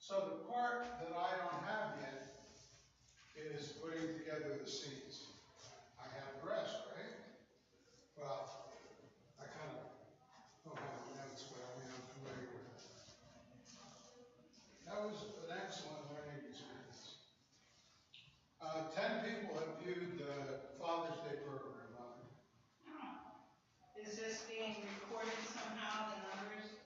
So the part that I don't have yet is putting together the scenes. I have the rest, right? Well, I kind of don't have the notes, but I mean, I'm familiar with it. That was an excellent learning experience. 10 people have viewed the Father's Day program. Is this being recorded somehow, the numbers?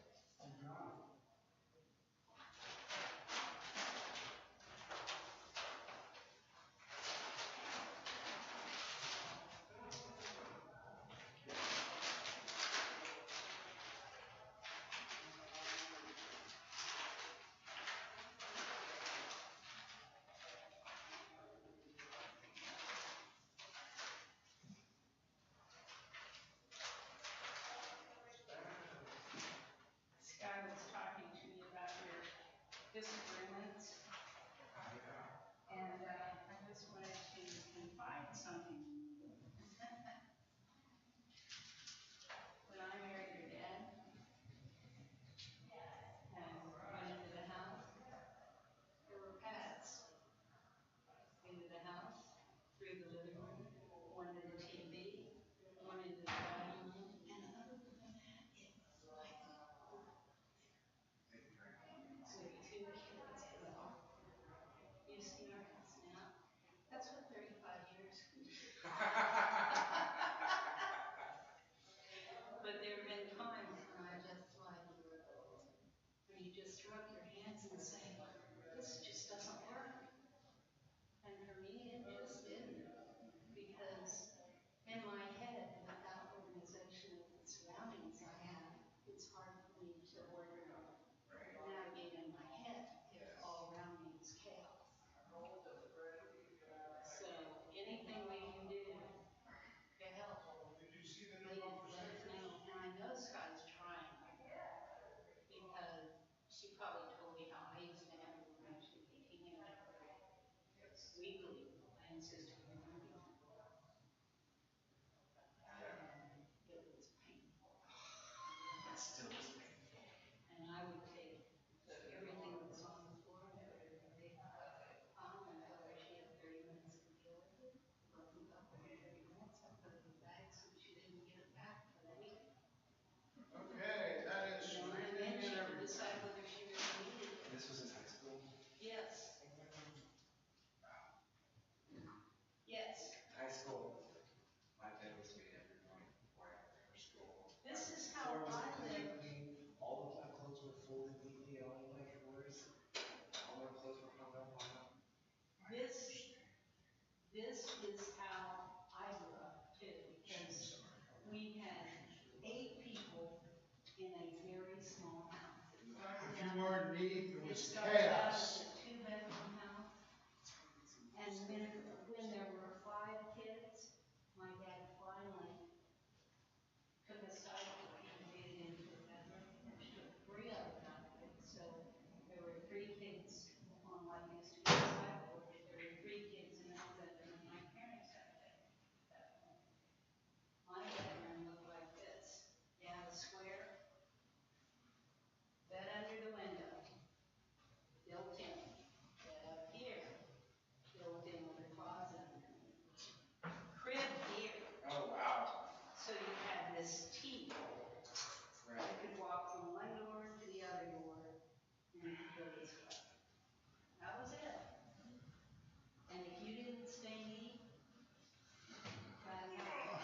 Scott was talking to me about your disagreements. And I just wanted to confide something. When I married your dad and went into the house, there were paths into the house, through the living room, one to the TV, one into the dining room, and other than that, it was like, so the two kids, well, you see our house now. That's what 35 years can do. But there have been times when I just like, when you just throw up your hands and say, this just doesn't work. And for me, it just didn't. Because in my head, without organization of the surroundings I have, it's hard for me to navigate in my head if all around me is chaos. So anything we can do to help, please let us know. And I know Scott's trying because she probably told me how I used to handle it when she was a teenager. Weekly, I insisted on moving. It was painful. It still is painful. And I would take everything that was on the floor and put it in a big pile and tell her she had 30 minutes to deal with it. Wasn't up in 30 minutes. I put it in the bag so she didn't get it back for the week. Okay, that is And then she could decide whether she really needed it. This was in high school? Yes. Yes. High school. My dad was made every morning before I left for school. This is how I live. All of my clothes were folded neatly, all of my drawers, all my clothes were hung up on them. This is how I grew up too, because we had 8 people in a very small house. If you weren't neat, it was started out chaos. as a 2-bedroom house, and when there were 5 kids, my dad finally took a sideboard and made it into a bedroom, which took 3 of them out of it. So there were 3 kids on what used to be a sideboard. There were 3 kids in that bedroom, and my parents had a bedroom. My bedroom looked like this. You have a square bed under the window, built in. Bed up here, built in with a closet underneath. Crib here. Oh, wow. So you had this T. Right. You could walk from one door to the other door, and you could go this way. That was it. And if you didn't stay neat, bad luck.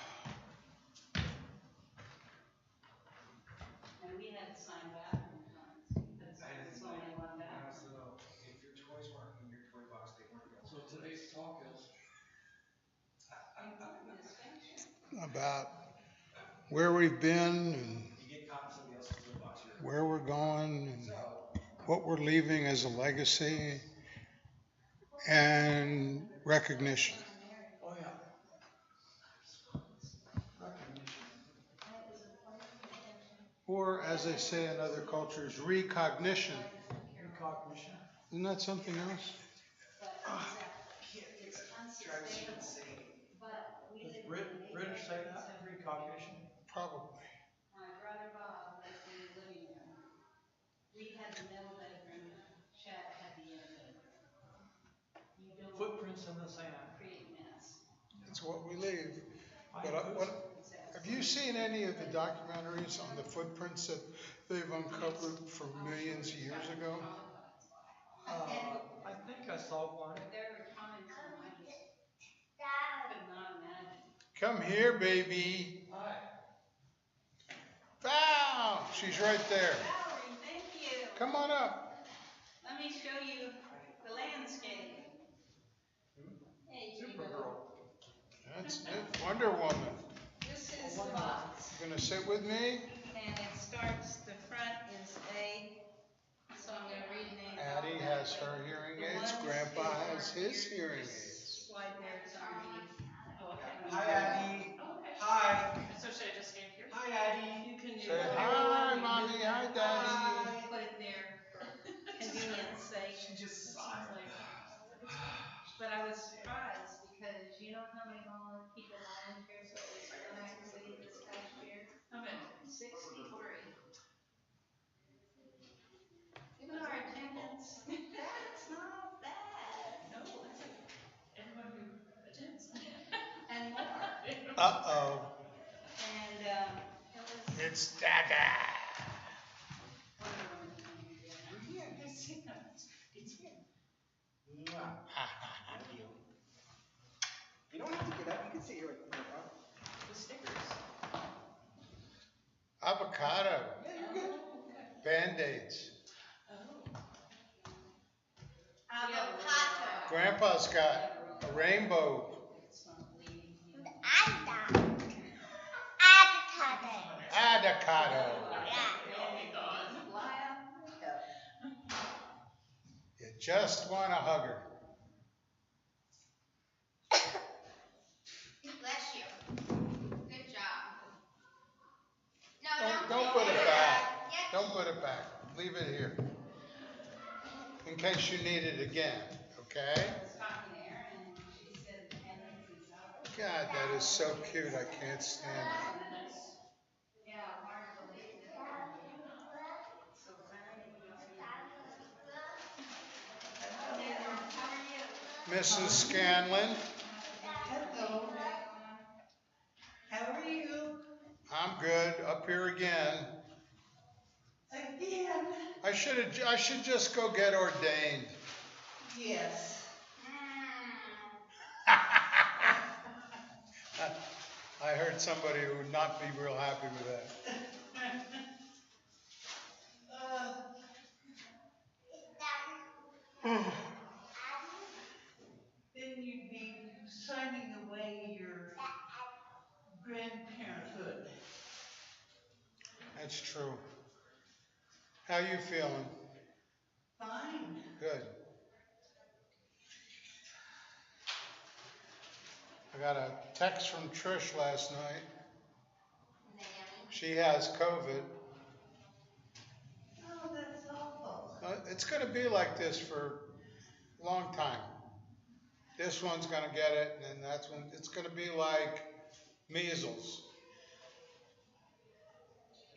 And we had to sign bathroom times because there was only one bathroom. So if your toys weren't in your toy box, they weren't going. So today's talk is Distinction. About where we've been and You get caught in somebody else's toy box. where we're going and what we're leaving as a legacy and recognition. oh yeah. Recognition. Or as they say in other cultures, recognition. Recognition. Isn't that something else? It's unsustainable. But we Does lived in British say that? Recognition. Probably. My brother Bob lived in the living room. We had the middle bedroom shack footprints in the sand. create mess. It's what we leave. Find But boots. what, have you seen any of the documentaries on the footprints that they've uncovered from millions of years ago? I think I saw one. But there were times when I just could not imagine. Come here, baby. Hi. Bow! She's right there. Valerie, thank you. Come on up. Let me show you the landscape. Hey, Supergirl. That's it. Wonder Woman. This is the box. You gonna sit with me? And it starts, the front is A, so I'm gonna read names. Addie has her hearing aids. Grandpa has his hearing aids. Slide there, it's underneath. Hi, Addie. Oh, okay. Hi. So should I just stand here? Hi, Addie. You can do Say whatever hi, you want. mommy. Hi, daddy. Put it there for convenience sake. She just It seems sighed. like- But I was surprised because you know how many people volunteers at this Atlantic City this past year? How many? 63. Even our attendance, that's not bad. No, that's like everyone who attends. And more. Uh-oh. And it was. It's Dada. Mwah. Thank you. You don't have to get up. You can sit here with me, bro. The stickers. Avocado. Yeah, you're good. Band-aids. Avocado. Grandpa's got a rainbow. It's not bleeding. Avocado. You just want to hug her. Bless you. Good job. No, Don't put it back. Don't put it back. Leave it here. In case you need it again, okay? I was talking to Erin and she said attendance is up. God, that is so cute. I can't stand it. Yeah, hard to believe it. So funny. How are you? Mrs. Scanlon, Hello. How are you? I'm good. Up here again. Again. I should just go get ordained. Yes. I heard somebody who would not be real happy with that. Then you'd be signing away your grandparenthood. That's true. How you feeling? Fine. Good. I got a text from Trish last night. She has COVID. Oh, that's awful. It's going to be like this for a long time. This one's going to get it, and then that's when it's going to be like measles.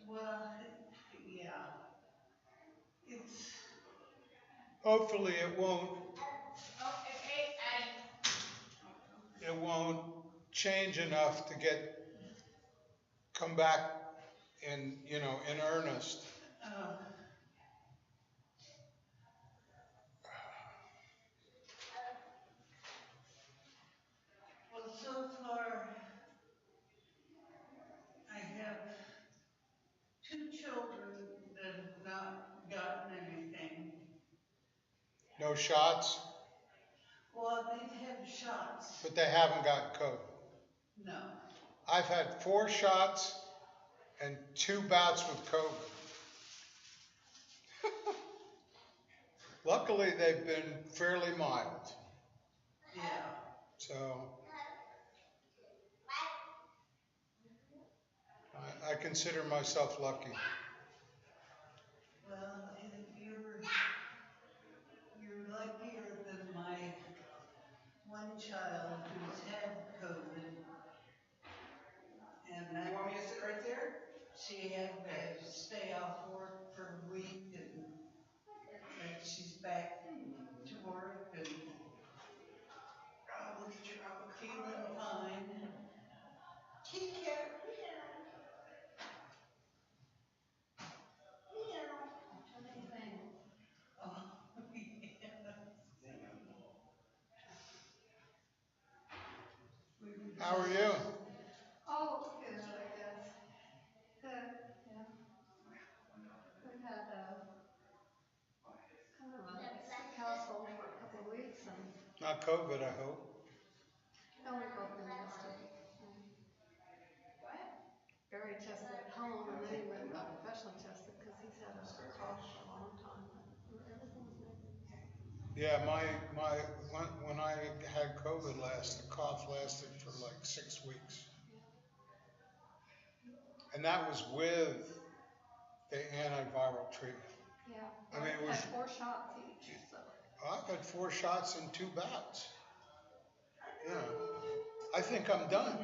Well, yeah. It's, Hopefully it won't. Oh, hey, Addie. It won't change enough to come back in earnest. well, so far, I have 2 children that have not gotten anything. No shots, Well, they've had shots. but they haven't got COVID. No. I've had 4 shots and 2 bouts with COVID. Luckily, they've been fairly mild. Yeah. So I consider myself lucky. Well, you're luckier than my one child who's had COVID. And You want me to sit right there? she had to stay off work for a week and she's back to work and How are you? Oh, good, I guess. Good, yeah. We've had kind of a sick household for a couple of weeks and, Not COVID, I hope. no, we've both been tested. And Barry tested at home and then he went and got professionally tested because he's had a cough for a long time, but everything's negative. Yeah, when I had COVID last, the cough lasted for like 6 weeks. And that was with the antiviral treatment. Yeah, I mean, it we was, had 4 shots each, so. I've had 4 shots in 2 bouts. Yeah. I think I'm done.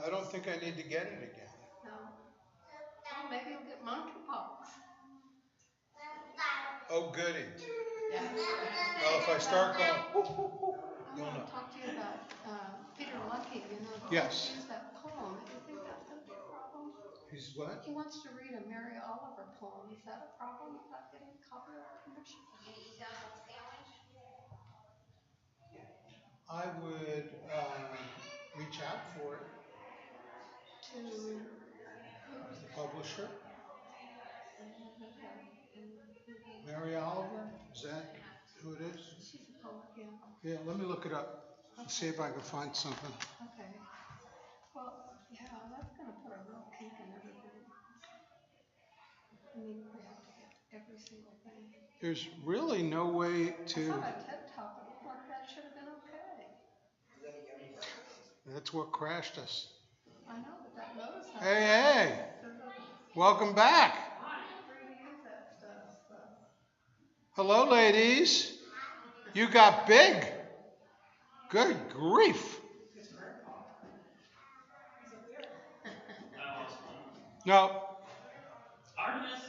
I don't think I need to get it again. No. Oh, maybe you'll get monkeypox. Oh, goody. Yeah. Well, if I start going, I you'll want know. to talk to you about Peter Lucky, Yes. use that poem. Do you think that's going to be a problem? He's what? He wants to read a Mary Oliver poem. Is that a problem about getting copyright permission? You gonna eat that whole sandwich? I would reach out for it. To The publisher, okay. Mary Oliver. Is that who it is? She's a poet, yeah. Yeah, let me look it up. See if I can find something. Okay. Well, yeah, that's going to put a real kink in everything. I mean, we have to get every single thing. There's really no way I to. saw a TED Talk. It looked like that should have been okay. Is that a yummy breakfast? That's what crashed us. I know, but that notice. Hey, hey! Welcome back. Free to use that stuff. So. Hello, ladies. You got big. Good grief. It's grandpa. He's a bear. I lost one. No, Artemis!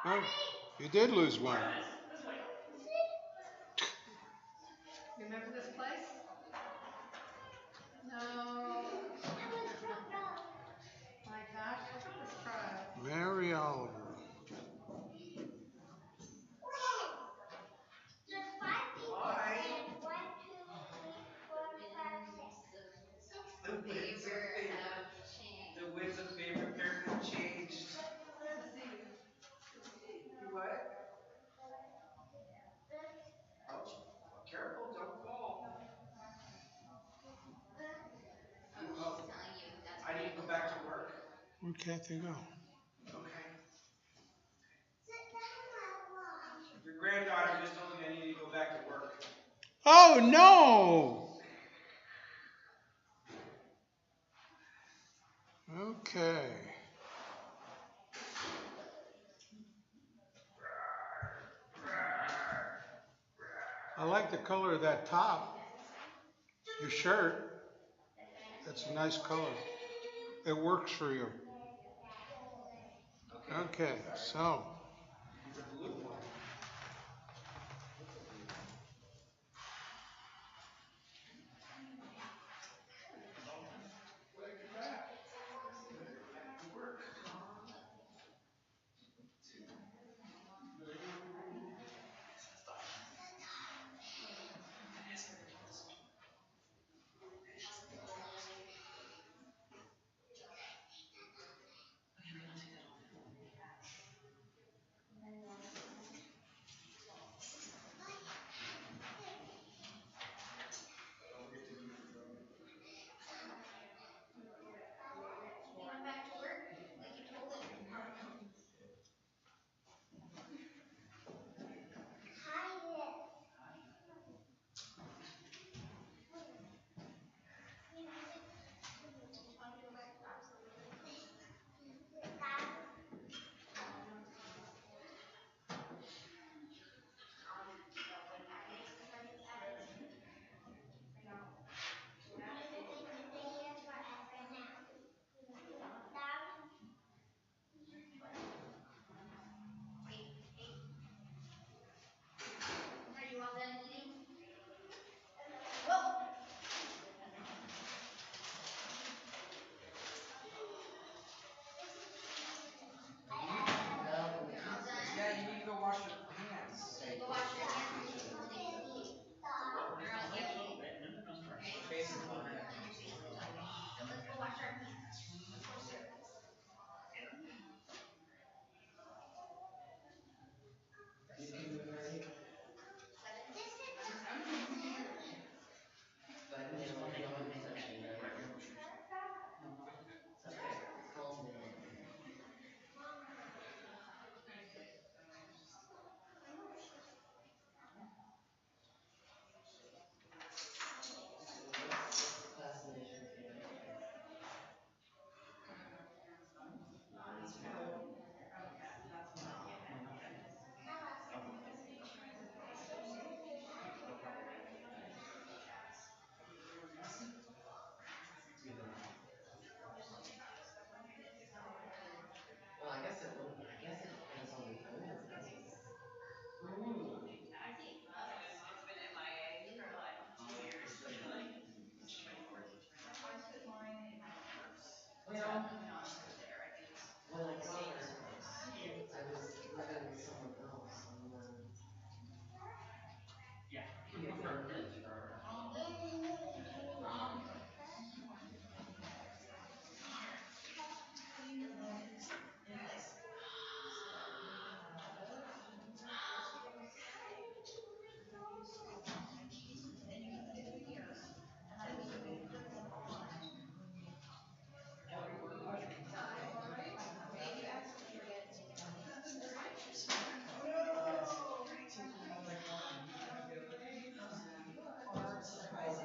no, you did lose one. Artemis! This way. You remember this place? No. My gosh, look at this crowd. Mary Oliver. Why? The The winds of favor favor. have changed. The winds of favor apparently changed. Good to see you. You what? Oh, careful, don't fall. Oh, she's telling you that's I need to go back to work. Where Kathy go? Okay. Your granddaughter just told me I need to go back to work. Oh no! Okay. I like the color of that top. Your shirt. That's a nice color. It works for you. Okay, so. It's a blue one. Back to work.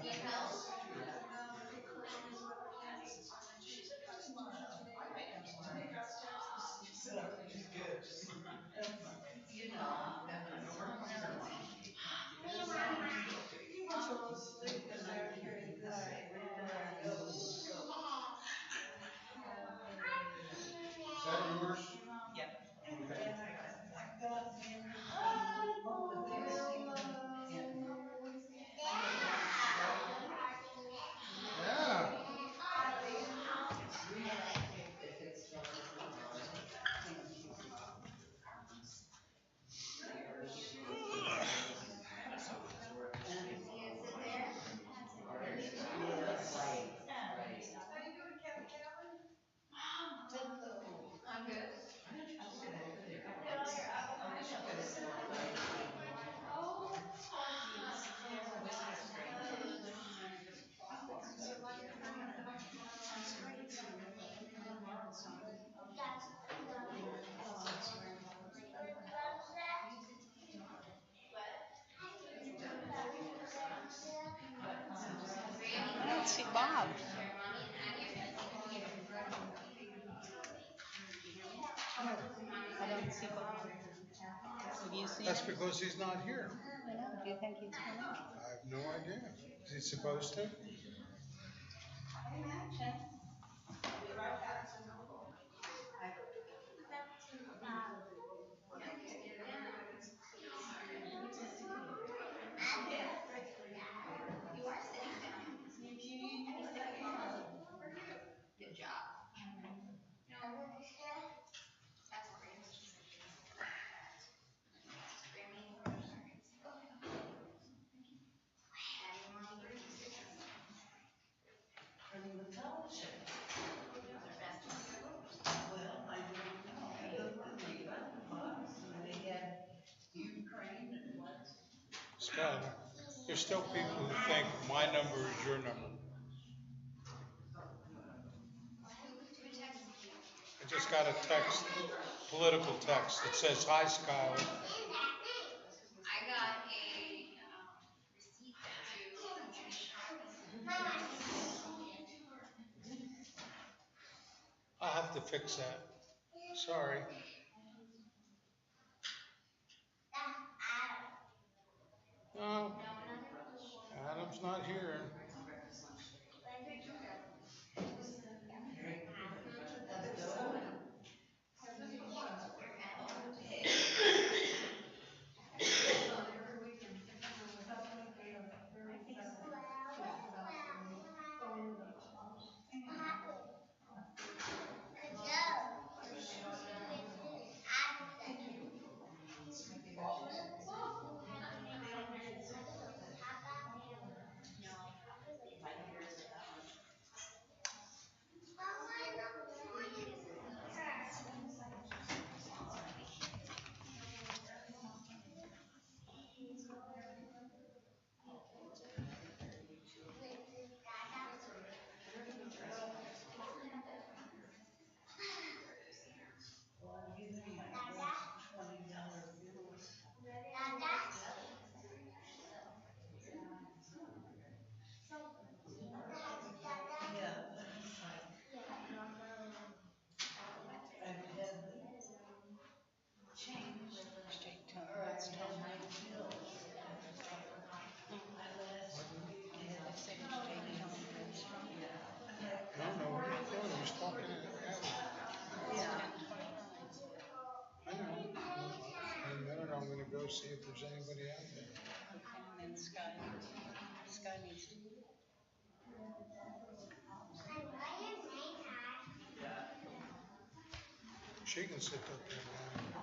Need help? You know, almost thinking I carried this everywhere I go. Is that yours? Yep. Okay. I've got in the piercing and Yeah. I'm good. Grammy, I don't see Bob. your mommy and Aggie are gonna sing to you. I don't see Bob. Have you seen That's him? because he's not here. I know. Do you think he's coming? I have no idea. Is he supposed to? You are sitting down. He's sitting down. Good job. No. That's Grammy. Grammy. Daddy and mommy produces. from the fellowship. Those are besties. Well, I don't know. I looked in the front box and they had Ukraine and what? Scott, there's still people who think my number is your number. Who texted you? I just got a text, political text that says, "Hi, Skylar." I got a receipt I'll have to fix that. Sorry. No, Adam's not here. Well, I'm giving my girls $20 bills. Yeah, but it's like, I've had change, Jake or I've had my bills. I last week had, I don't know what he's doing. He's talking to Adam. yeah, I know. In a minute, I'm gonna go see if there's anybody out there. Okay, and then Sky. Sky needs to. She can sit up there now.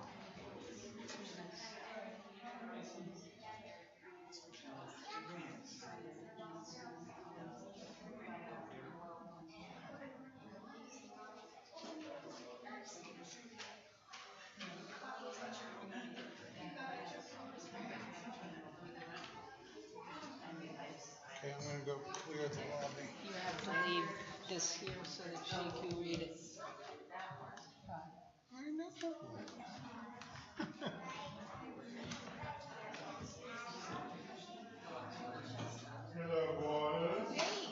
go clear the lobby. You have to leave this here so that she can read it. I know. Hello, boys.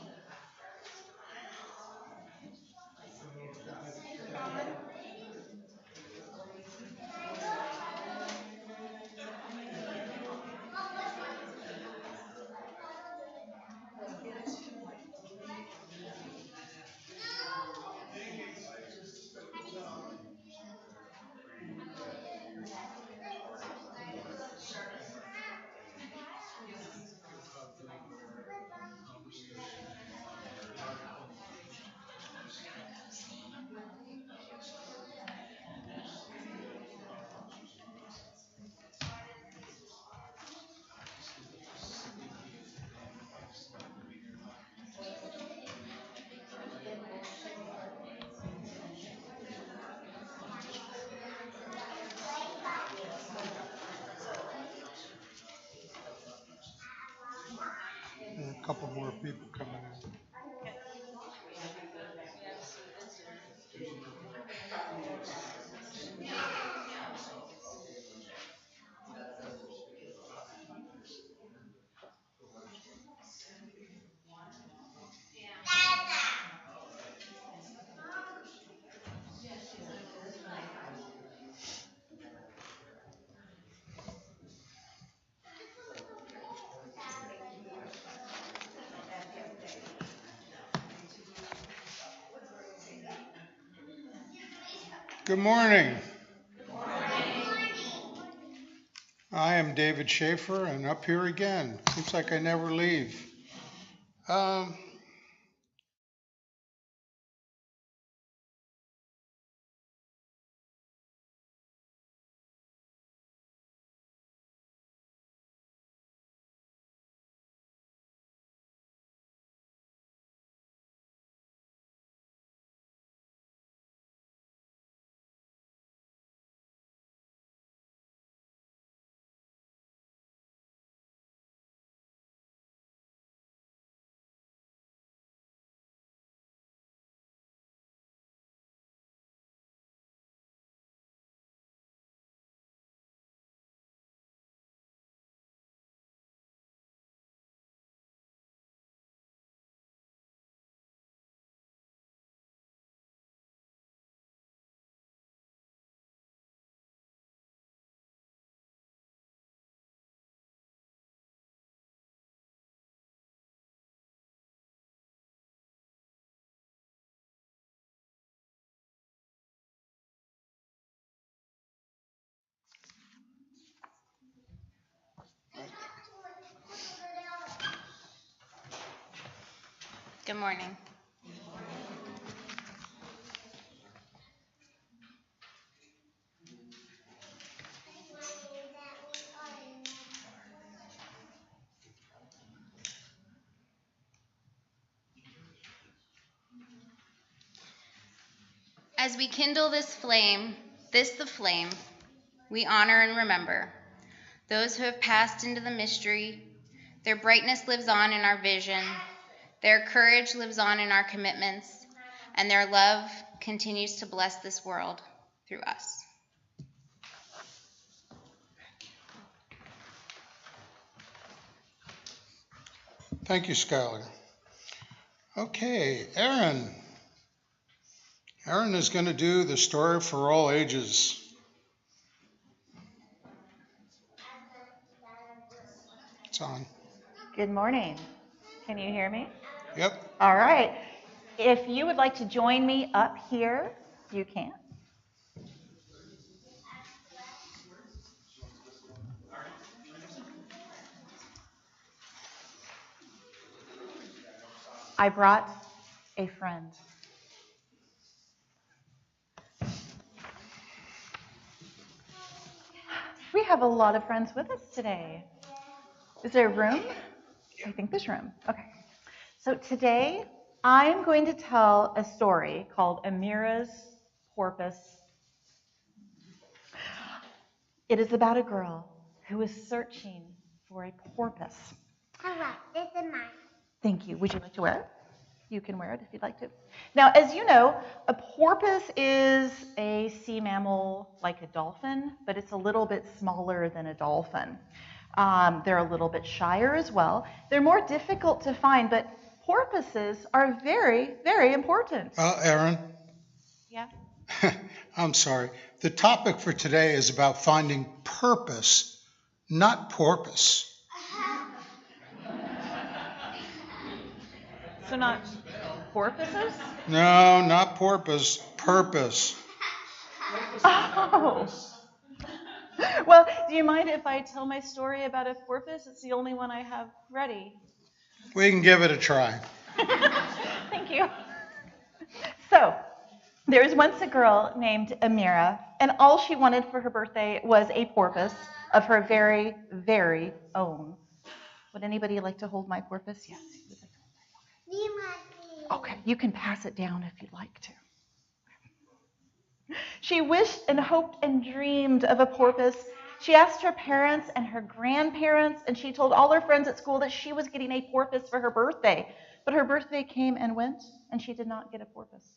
And a couple more people coming in. Good morning. I am David Schaeffer, and up here again. Seems like I never leave. Good morning. As we kindle this flame, the flame, we honor and remember those who have passed into the mystery. Their brightness lives on in our vision. Their courage lives on in our commitments, and their love continues to bless this world through us. Thank you, Skylar. Okay, Aaron. Aaron is going to do the story for all ages. It's on. Good morning. Can you hear me? Yep. All right. If you would like to join me up here, you can. I brought a friend. We have a lot of friends with us today. Is there room? I think there's room. Okay. So today, I'm going to tell a story called Amira's Porpoise. It is about a girl who is searching for a porpoise. Hello, this is mine. Thank you. Would you like to wear it? You can wear it if you'd like to. Now, as you know, a porpoise is a sea mammal like a dolphin, but it's a little bit smaller than a dolphin. They're a little bit shyer as well. They're more difficult to find, but porpoises are very, very important. Aaron, Yeah? I'm sorry. The topic for today is about finding purpose, not porpoise. So not porpoises? No, not porpoise, purpose. Oh. Well, do you mind if I tell my story about a porpoise? It's the only one I have ready. We can give it a try. Thank you. So, there was once a girl named Amira, and all she wanted for her birthday was a porpoise of her very, very own. Would anybody like to hold my porpoise? Yes. Okay, you can pass it down if you'd like to. She wished and hoped and dreamed of a porpoise. She asked her parents and her grandparents, and she told all her friends at school that she was getting a porpoise for her birthday. But her birthday came and went, and she did not get a porpoise.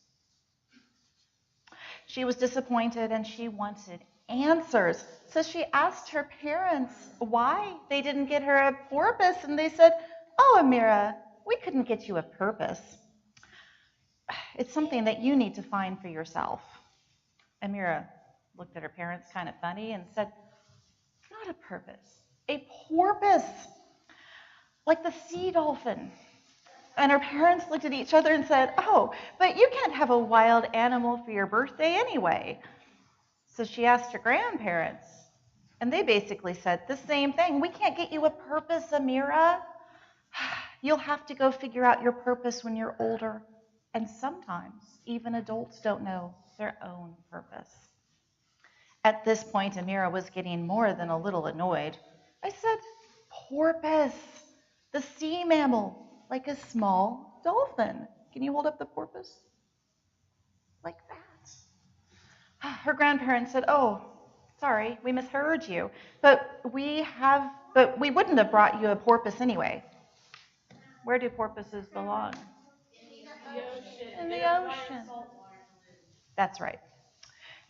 She was disappointed, and she wanted answers. So she asked her parents why they didn't get her a porpoise, and they said, "Oh, Amira, we couldn't get you a purpose. It's something that you need to find for yourself." Amira looked at her parents kind of funny and said, "Not a purpose, a porpoise, like the sea dolphin." And her parents looked at each other and said, "Oh, but you can't have a wild animal for your birthday anyway." So she asked her grandparents, and they basically said the same thing. "We can't get you a purpose, Amira. You'll have to go figure out your purpose when you're older." And sometimes even adults don't know their own purpose. At this point, Amira was getting more than a little annoyed. I said, "Porpoise, the sea mammal, like a small dolphin. Can you hold up the porpoise? Like that." Her grandparents said, "Oh, sorry, we misheard you. But we wouldn't have brought you a porpoise anyway." Where do porpoises belong? In the ocean. That's right.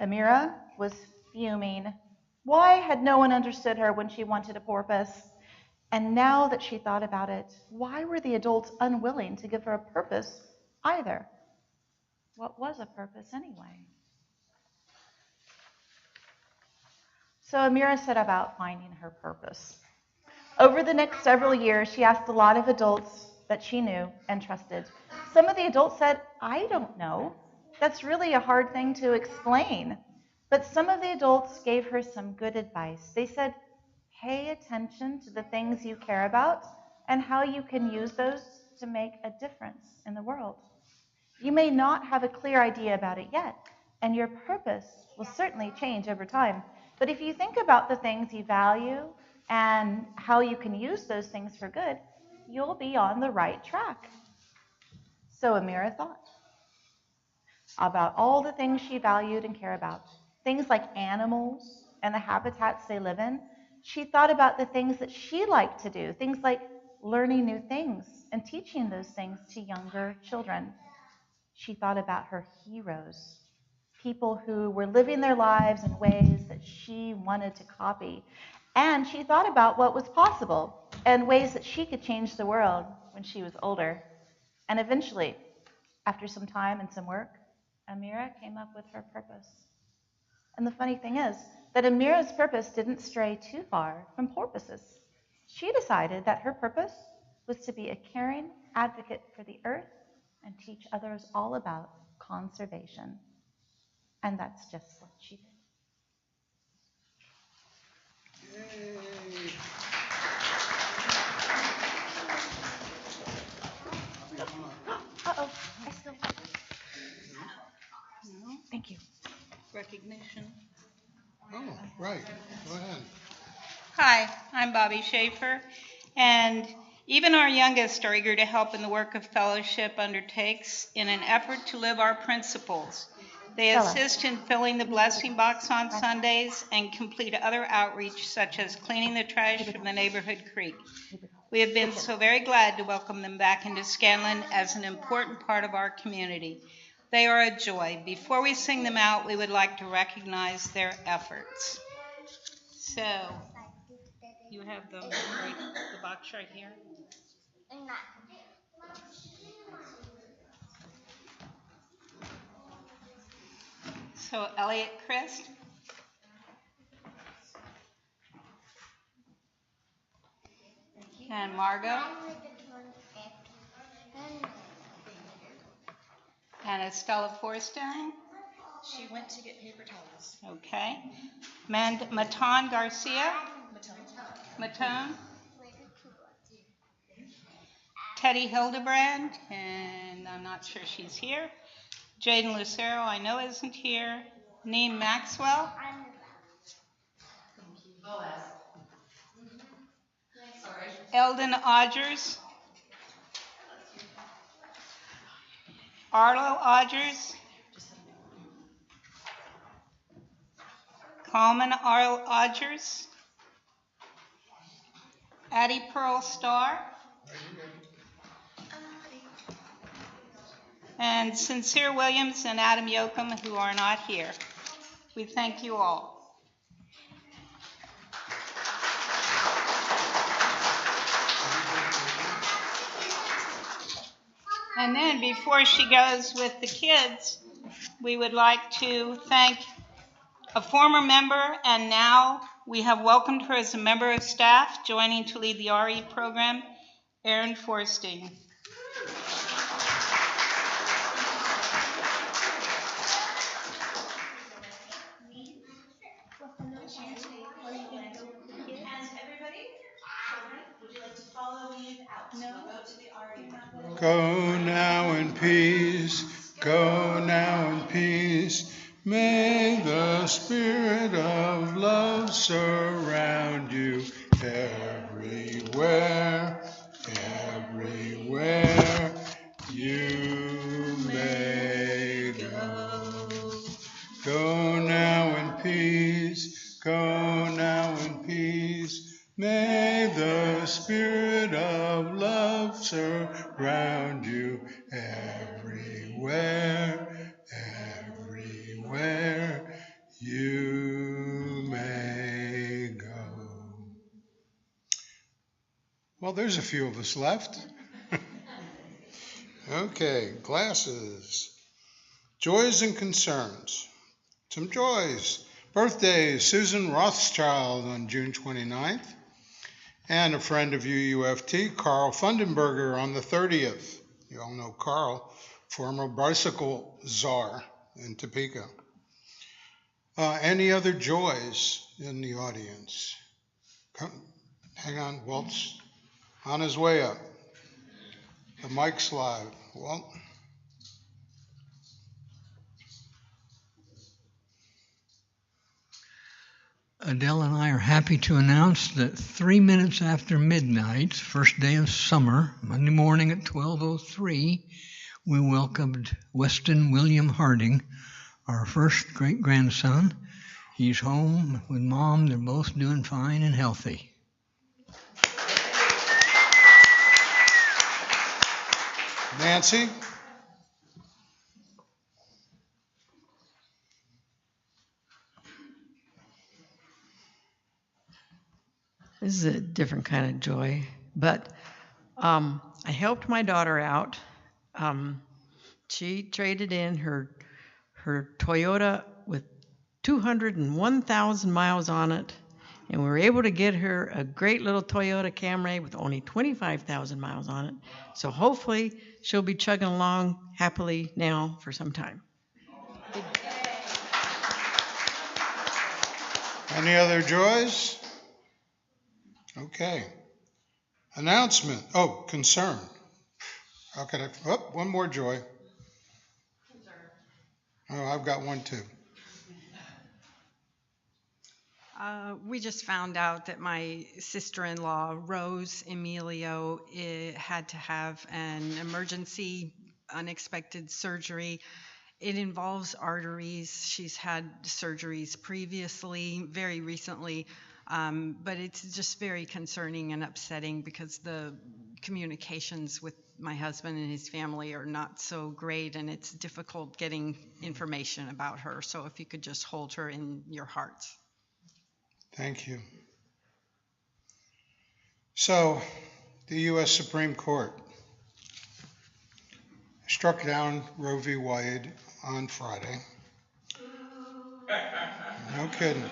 Amira was fuming. Why had no one understood her when she wanted a porpoise? And now that she thought about it, why were the adults unwilling to give her a purpose either? What was a purpose anyway? So Amira set about finding her purpose. Over the next several years, she asked a lot of adults that she knew and trusted. Some of the adults said, "I don't know. That's really a hard thing to explain." But some of the adults gave her some good advice. They said, "Pay attention to the things you care about and how you can use those to make a difference in the world. You may not have a clear idea about it yet, and your purpose will certainly change over time. But if you think about the things you value and how you can use those things for good, you'll be on the right track." So Amira thought about all the things she valued and cared about, things like animals and the habitats they live in. She thought about the things that she liked to do, things like learning new things and teaching those things to younger children. She thought about her heroes, people who were living their lives in ways that she wanted to copy. And she thought about what was possible and ways that she could change the world when she was older. And eventually, after some time and some work, Amira came up with her purpose. And the funny thing is that Amira's purpose didn't stray too far from porpoises. She decided that her purpose was to be a caring advocate for the earth and teach others all about conservation. And that's just what she did. Yay. Uh-oh, I still... Thank you. Recognition. Oh, right. Go ahead. Hi, I'm Bobbi Schaeffer, and even our youngest are eager to help in the work of fellowship undertakes in an effort to live our principles. They Stella. assist in filling the blessing box on Sundays and complete other outreach such as cleaning the trash from the neighborhood creek. We have been so very glad to welcome them back into Scanlon as an important part of our community. They are a joy. Before we sing them out, we would like to recognize their efforts. So, you have the box right here. So, Elliot Christ. And Margot. And Estella Forstein. She went to get paper towels. Okay. Matan Garcia. Matone. Teddy Hildebrand, and I'm not sure she's here. Jaden Lucero, I know isn't here. Neem Maxwell. Boaz. Sorry. Eldon Odgers. Arlo Odgers. Coleman Arlo Odgers. Addie Pearl Starr. And Sincere Williams and Adam Yoakum, who are not here. We thank you all. And then before she goes with the kids, we would like to thank a former member, and now we have welcomed her as a member of staff, joining to lead the RE program, Erin Forsting. Go now in peace, go now in peace. May the spirit of love surround you everywhere, everywhere you may go. Go now in peace, go now in peace. May the spirit of love surround you everywhere, everywhere you may go. Well, there's a few of us left. Okay, glasses. Joys and concerns. Some joys. Birthdays, Susan Rothschild on June 29th. And a friend of UUFT, Carl Fundenberger, on the 30th. You all know Carl, former bicycle czar in Topeka. Any other joys in the audience? Come, hang on, Walt's on his way up. The mic's live. Walt. Adele and I are happy to announce that 3 minutes after midnight, first day of summer, Monday morning at 12:03, we welcomed Weston William Harding, our first great-grandson. He's home with Mom. They're both doing fine and healthy. Nancy? This is a different kind of joy, but I helped my daughter out. She traded in her Toyota with 201,000 miles on it, and we were able to get her a great little Toyota Camry with only 25,000 miles on it. So hopefully she'll be chugging along happily now for some time. Any other joys? Okay. Announcement. Oh, concern. Okay. Oh, one more joy. Oh, I've got one too. We just found out that my sister-in-law, Rose Emilio, had to have an emergency, unexpected surgery, It involves arteries. She's had surgeries previously, very recently, but it's just very concerning and upsetting because the communications with my husband and his family are not so great, and it's difficult getting information about her. So if you could just hold her in your hearts. Thank you. So, the U.S. Supreme Court struck down Roe v. Wade on Friday. No kidding.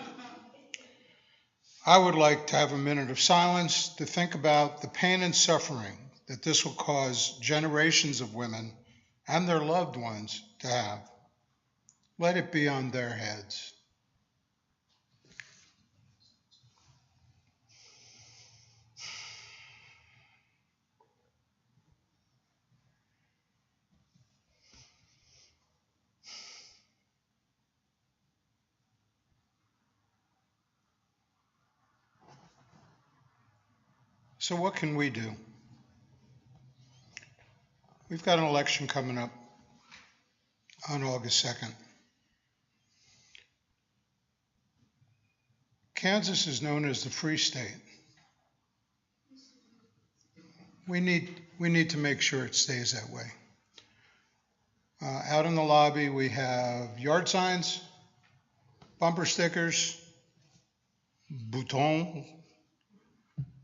I would like to have a minute of silence to think about the pain and suffering that this will cause generations of women and their loved ones to have. Let it be on their heads. So what can we do? We've got an election coming up on August 2nd. Kansas is known as the Free State. We need to make sure it stays that way. Out in the lobby, we have yard signs, bumper stickers,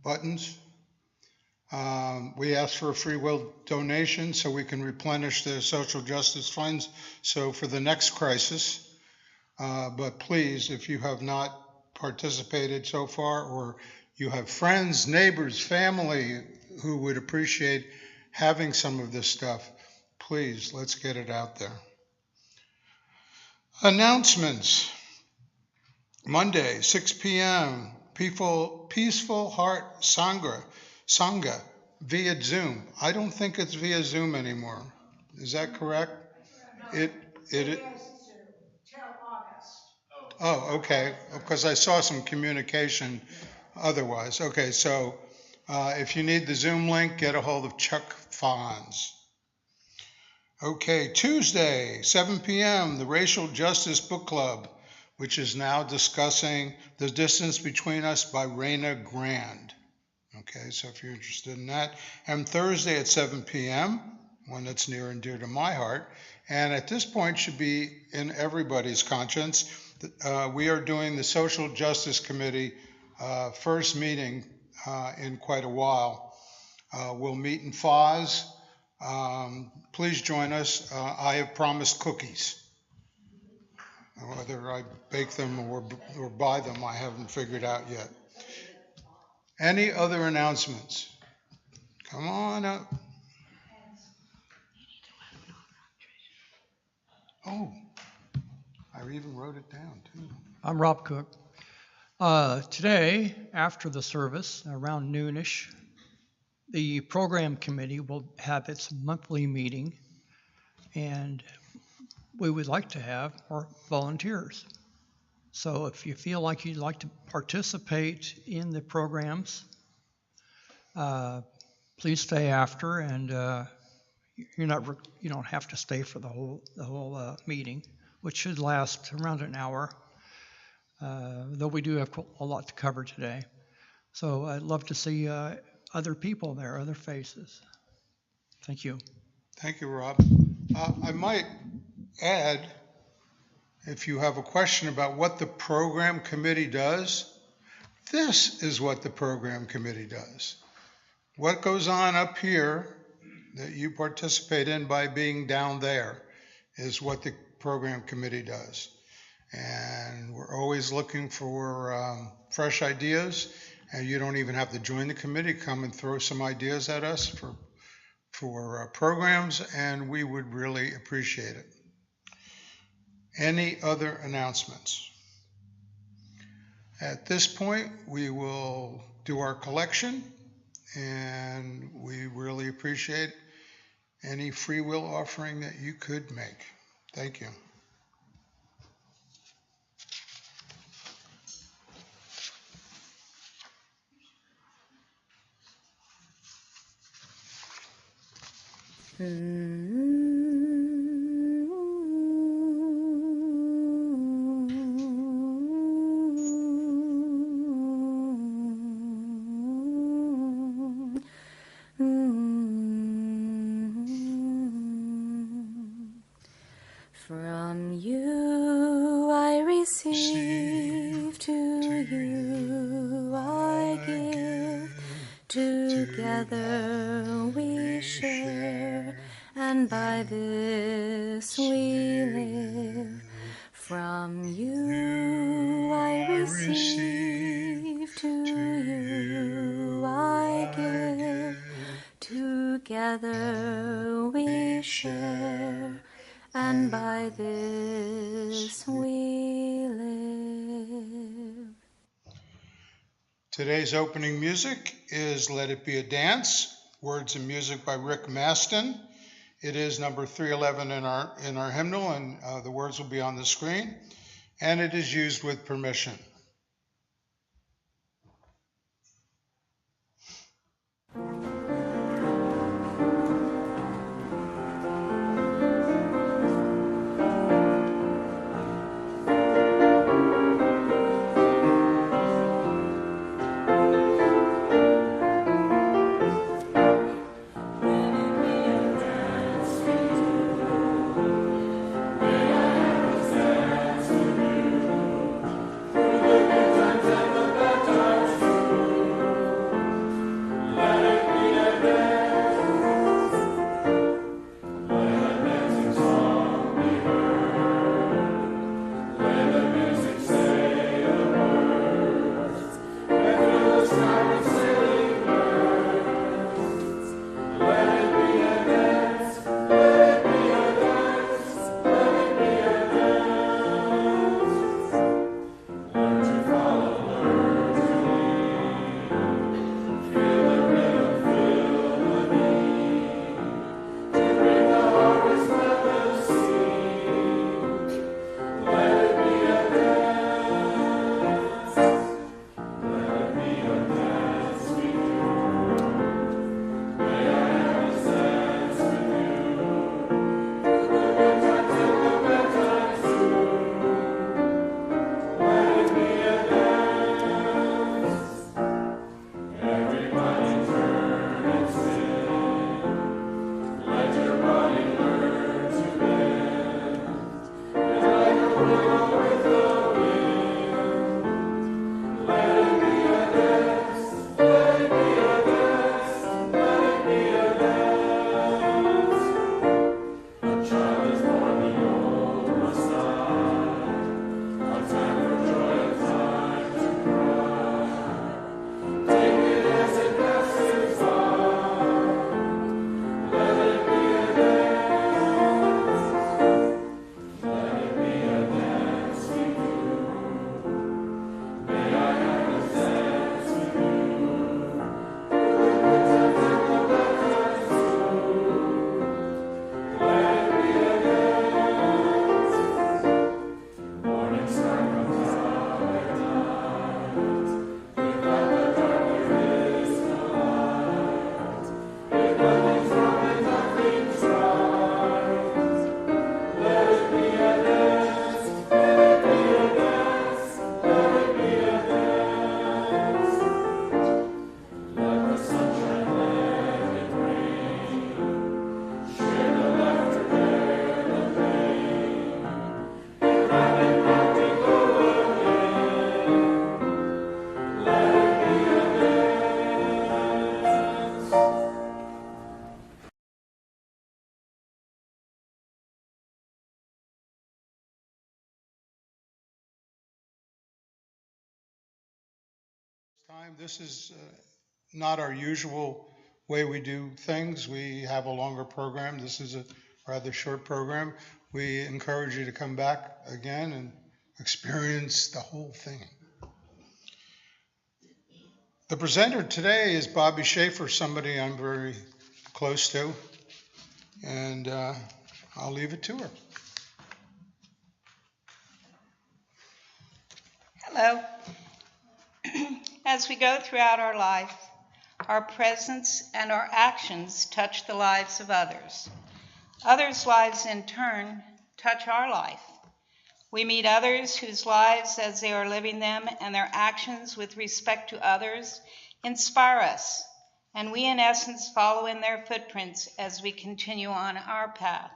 buttons. We ask for a free will donation so we can replenish the social justice funds. So for the next crisis, but please, if you have not participated so far, or you have friends, neighbors, family who would appreciate having some of this stuff, please, let's get it out there. Announcements. Monday, 6 p.m., Peaceful Heart Sangha via Zoom. I don't think it's via Zoom anymore. Is that correct? It is till August. Oh, okay, because I saw some communication otherwise. Okay, so if you need the Zoom link, get a hold of Chuck Fonz. Okay, Tuesday, 7 p.m., the Racial Justice Book Club, which is now discussing The Distance Between Us by Raina Grand. Okay, so if you're interested in that. And Thursday at 7 p.m., one that's near and dear to my heart, and at this point should be in everybody's conscience, we are doing the Social Justice Committee first meeting in quite a while. We'll meet in Foz. Please join us. I have promised cookies. Whether I bake them or buy them, I haven't figured out yet. Any other announcements? Come on up. Oh, I even wrote it down too. I'm Rob Cook. Today, after the service, around noonish, the program committee will have its monthly meeting, and we would like to have more volunteers. So if you feel like you'd like to participate in the programs, please stay after, and you don't have to stay for the whole meeting, which should last around an hour. Though we do have a lot to cover today. So I'd love to see other people there, other faces. Thank you. Thank you, Rob. I might add, if you have a question about what the program committee does, this is what the program committee does. What goes on up here that you participate in by being down there is what the program committee does. And we're always looking for fresh ideas, and you don't even have to join the committee. Come and throw some ideas at us for programs, and we would really appreciate it. Any other announcements? At this point, we will do our collection, and we really appreciate any free will offering that you could make. Thank you. receive, to you I give. Together we share, and by this we live. From you I receive, to you I give. Together we share, and by this we live. Today's opening music is Let It Be a Dance, words and music by Rick Maston. It is number 311 in our hymnal, and the words will be on the screen, and it is used with permission. This is not our usual way we do things. We have a longer program. This is a rather short program. We encourage you to come back again and experience the whole thing. The presenter today is Bobbi Schaeffer, somebody I'm very close to, and I'll leave it to her. Hello. As we go throughout our life, our presence and our actions touch the lives of others. Others' lives, in turn, touch our life. We meet others whose lives, as they are living them, and their actions with respect to others, inspire us, and we, in essence, follow in their footprints as we continue on our path.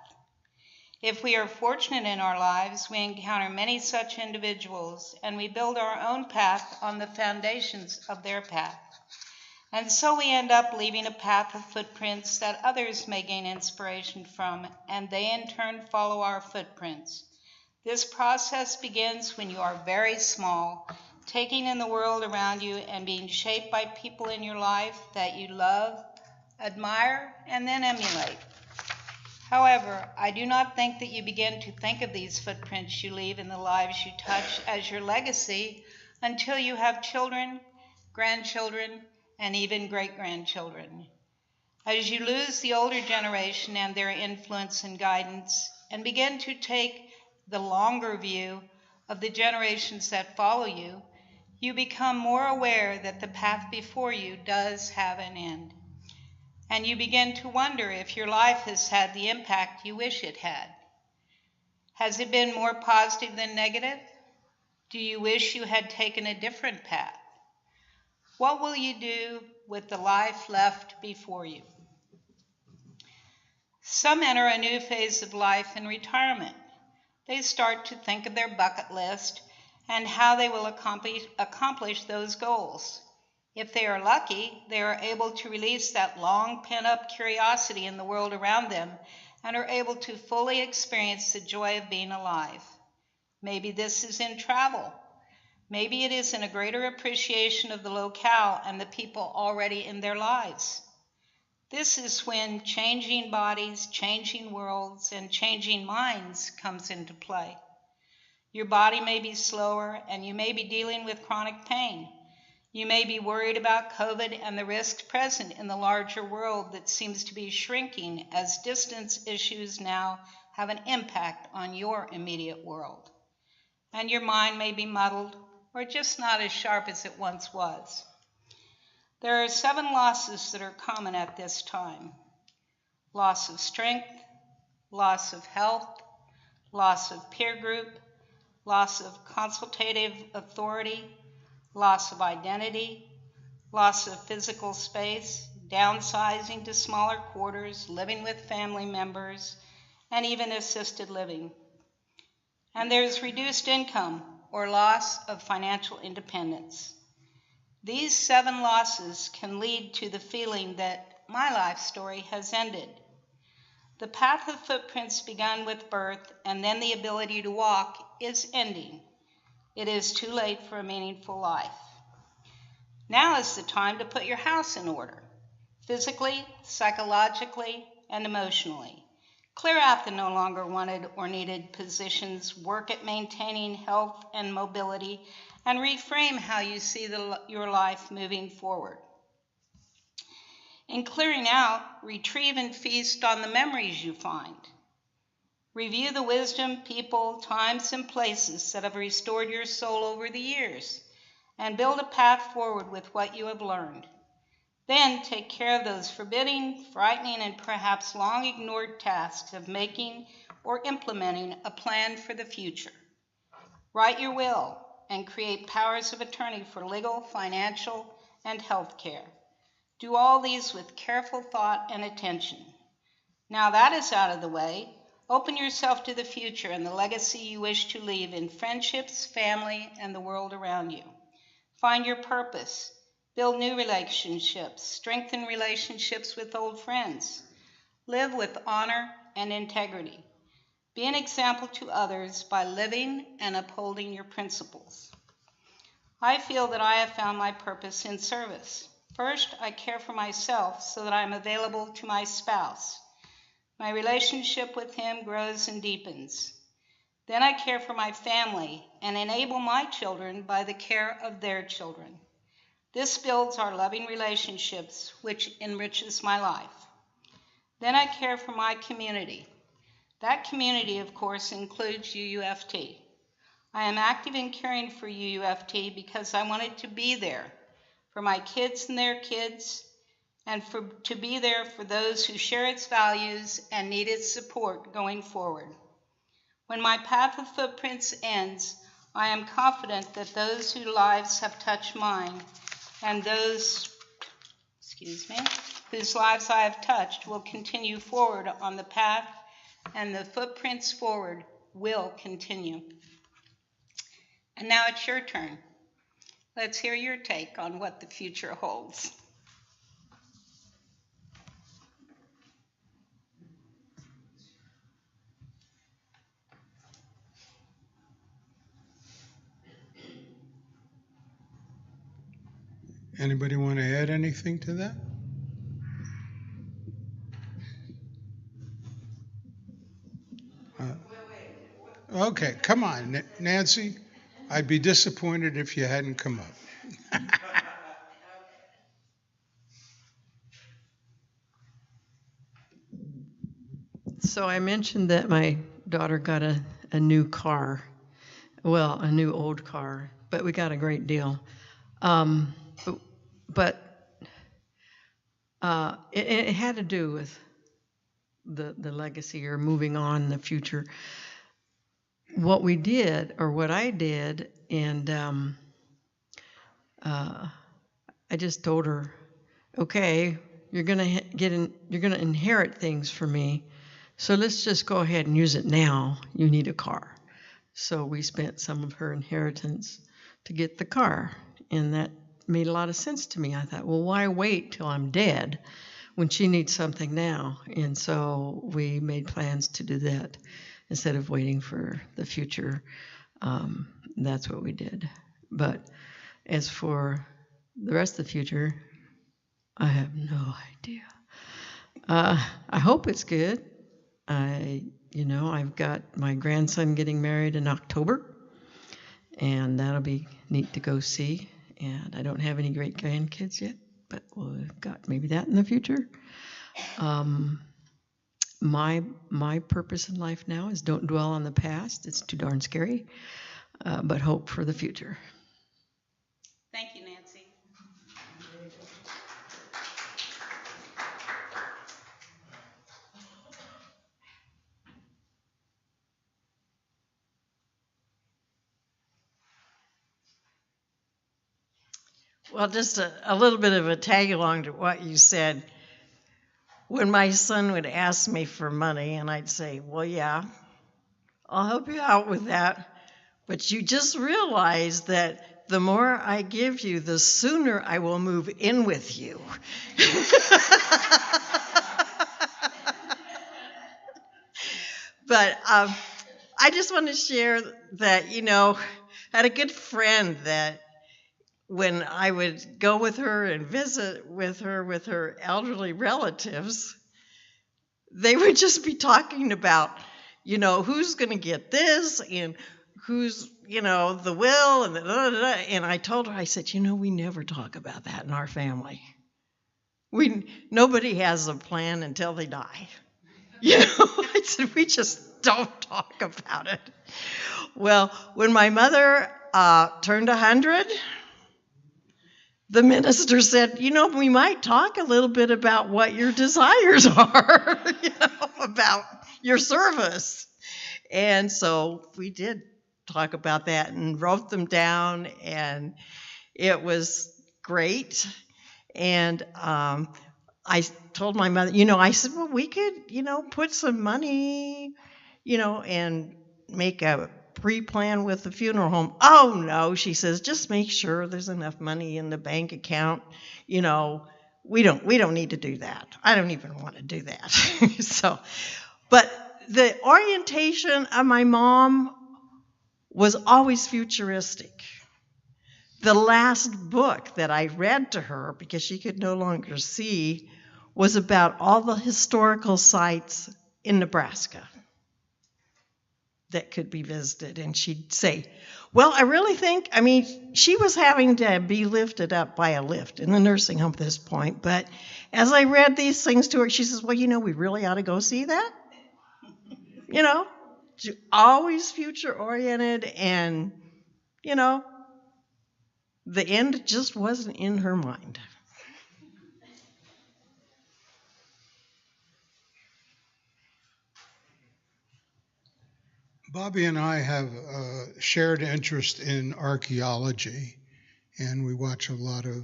If we are fortunate in our lives, we encounter many such individuals, and we build our own path on the foundations of their path. And so we end up leaving a path of footprints that others may gain inspiration from, and they in turn follow our footprints. This process begins when you are very small, taking in the world around you and being shaped by people in your life that you love, admire, and then emulate. However, I do not think that you begin to think of these footprints you leave in the lives you touch as your legacy until you have children, grandchildren, and even great-grandchildren. As you lose the older generation and their influence and guidance, and begin to take the longer view of the generations that follow you, you become more aware that the path before you does have an end. And you begin to wonder if your life has had the impact you wish it had. Has it been more positive than negative? Do you wish you had taken a different path? What will you do with the life left before you? Some enter a new phase of life in retirement. They start to think of their bucket list and how they will accomplish those goals. If they are lucky, they are able to release that long pent-up curiosity in the world around them and are able to fully experience the joy of being alive. Maybe this is in travel. Maybe it is in a greater appreciation of the locale and the people already in their lives. This is when changing bodies, changing worlds, and changing minds comes into play. Your body may be slower, and you may be dealing with chronic pain. You may be worried about COVID and the risks present in the larger world that seems to be shrinking as distance issues now have an impact on your immediate world. And your mind may be muddled or just not as sharp as it once was. There are 7 losses that are common at this time: loss of strength, loss of health, loss of peer group, loss of consultative authority, loss of identity, loss of physical space, downsizing to smaller quarters, living with family members, and even assisted living. And there's reduced income or loss of financial independence. These 7 losses can lead to the feeling that my life story has ended. The path of footprints begun with birth and then the ability to walk is ending. It is too late for a meaningful life. Now is the time to put your house in order, physically, psychologically, and emotionally. Clear out the no longer wanted or needed positions, work at maintaining health and mobility, and reframe how you see your life moving forward. In clearing out, retrieve and feast on the memories you find. Review the wisdom, people, times, and places that have restored your soul over the years, and build a path forward with what you have learned. Then take care of those forbidding, frightening, and perhaps long-ignored tasks of making or implementing a plan for the future. Write your will and create powers of attorney for legal, financial, and health care. Do all these with careful thought and attention. Now that is out of the way, open yourself to the future and the legacy you wish to leave in friendships, family, and the world around you. Find your purpose. Build new relationships. Strengthen relationships with old friends. Live with honor and integrity. Be an example to others by living and upholding your principles. I feel that I have found my purpose in service. First, I care for myself so that I am available to my spouse. My relationship with him grows and deepens. Then I care for my family and enable my children by the care of their children. This builds our loving relationships, which enriches my life. Then I care for my community. That community, of course, includes UUFT. I am active in caring for UUFT because I wanted to be there for my kids and their kids, and to be there for those who share its values and need its support going forward. When my path of footprints ends, I am confident that those whose lives have touched mine and those, whose lives I have touched will continue forward on the path and the footprints forward will continue. And now it's your turn. Let's hear your take on what the future holds. Anybody want to add anything to that? Okay, come on, Nancy. I'd be disappointed if you hadn't come up. So I mentioned that my daughter got a new car. Well, a new old car, but we got a great deal. But it had to do with the legacy or moving on in the future. What we did, or what I did, and I just told her, okay, you're gonna inherit things from me, so let's just go ahead and use it now. You need a car. So we spent some of her inheritance to get the car, and that made a lot of sense to me. I thought, well, why wait till I'm dead when she needs something now? And so we made plans to do that instead of waiting for the future. That's what we did. But as for the rest of the future, I have no idea. I hope it's good. I've got my grandson getting married in October, and that'll be neat to go see. And I don't have any great grandkids yet, but we've got maybe that in the future. My purpose in life now is don't dwell on the past. It's too darn scary, but hope for the future. Thank you, Nancy. Well, just a little bit of a tag along to what you said. When my son would ask me for money, and I'd say, well, yeah, I'll help you out with that. But you just realize that the more I give you, the sooner I will move in with you. But I just want to share that, I had a good friend that when I would go with her and visit with her elderly relatives, they would just be talking about, who's going to get this and who's, the will and and I told her, I said, we never talk about that in our family. Nobody has a plan until they die. I said, we just don't talk about it. Well, when my mother turned 100, the minister said, we might talk a little bit about what your desires are, about your service. And so we did talk about that and wrote them down, and it was great. And I told my mother, I said, well, we could, put some money, and make a pre-plan with the funeral home. Oh, no, she says, just make sure there's enough money in the bank account. We don't need to do that. I don't even want to do that. But the orientation of my mom was always futuristic. The last book that I read to her, because she could no longer see, was about all the historical sites in Nebraska that could be visited. And she'd say, well, I really think, she was having to be lifted up by a lift in the nursing home at this point. But as I read these things to her, she says, well, we really ought to go see that. She's always future oriented, and, the end just wasn't in her mind. Bobbi and I have a shared interest in archaeology, and we watch a lot of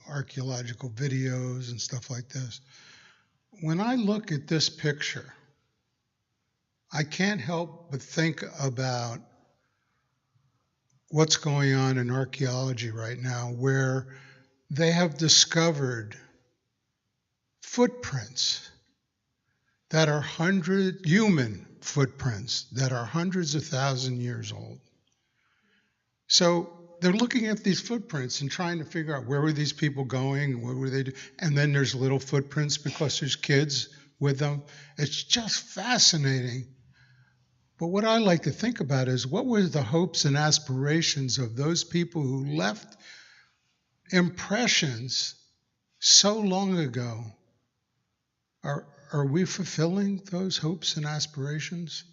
archaeological videos and stuff like this. When I look at this picture, I can't help but think about what's going on in archaeology right now, where they have discovered footprints that are human footprints that are hundreds of thousands years old. So they're looking at these footprints and trying to figure out where were these people going, what were they doing, and then there's little footprints because there's kids with them. It's just fascinating. But what I like to think about is what were the hopes and aspirations of those people who left impressions so long ago? Are we fulfilling those hopes and aspirations?